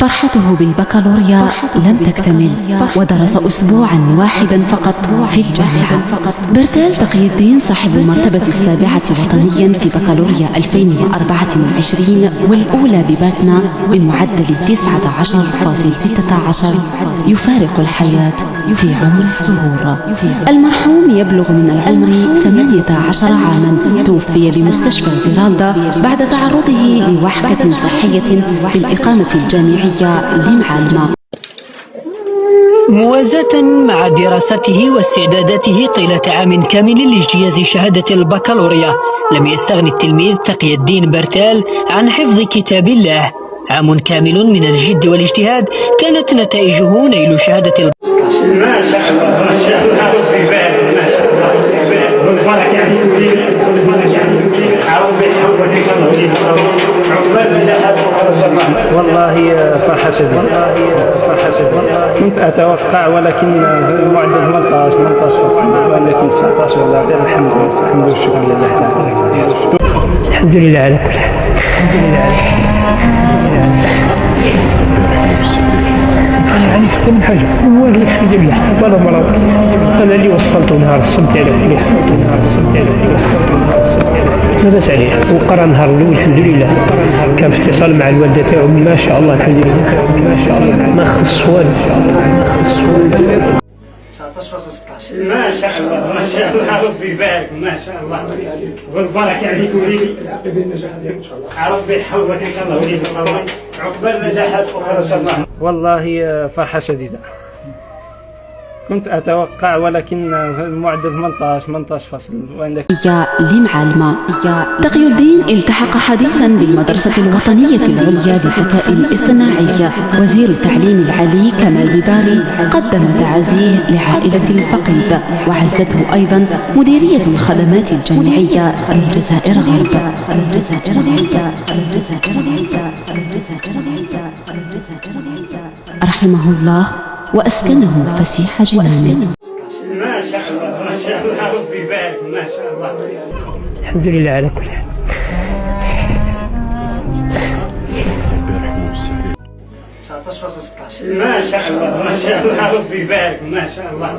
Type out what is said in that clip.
فرحته بالبكالوريا لم تكتمل، ودرس أسبوعا واحدا فقط في الجامعة. برتال تقي الدين صاحب المرتبة السابعة وطنيا في بكالوريا 2024 والأولى بباتنا بمعدل 19.16 يفارق الحياة في عمر السرور. المرحوم يبلغ من العمر 18 عاما، توفي بمستشفى زيرالدا بعد تعرضه لوحكة صحية بالإقامة الجامعية لمعالمة. موازاة مع دراسته واستعداداته طيلة عام كامل لاجتياز شهادة البكالوريا، لم يستغني التلميذ تقي الدين برتال عن حفظ كتاب الله. عام كامل من الجد والاجتهاد كانت نتائجه نيل شهادة ما شاء الله ما شاء الله ربي يبارك، ما شاء الله ربي يبارك والبركة عليك والبركة عليك. عربي حولك عقبال نجاحات والله فرحة شديدة، كنت أتوقع ولكن المعدل 18 فصل، ولكن 19 والله الحمد والشكر لله تعالى. الحمد لله على كل حال. يعني حتى من حاجة والله الحمد لله ولا مرض. أنا اللي وصلته نهار السبت على ماذا عليه، وقرا نهار الأول الحمد لله، كان في اتصال مع الوالدة تاعو ما شاء الله الحمد لله ما خص والو. ما شاء الله ما شاء الله ربي يبارك، ما شاء الله والبركة عليك وليدي. ربي يحفظك ان شاء الله وليدي، عقبال نجاحات اخرى ان شاء الله. والله فرحة شديدة، كنت أتوقع ولكن المعدل 18 فصل وعندك لمعالمة. تقي الدين التحق حديثا بالمدرسة الوطنية العليا للذكاء الاصطناعي. وزير التعليم العالي كمال بداري قدم تعازيه لعائلة الفقيد، وعزته أيضا مديرية الخدمات الجامعية للجزائر غرب. رحمه الله وأسكنه فسيح جنانه. ما شاء الله ما شاء الله ربي يبارك، ما شاء الله. الحمد لله على كل حال. 19.16 ما شاء الله ما شاء الله ربي يبارك، ما شاء الله.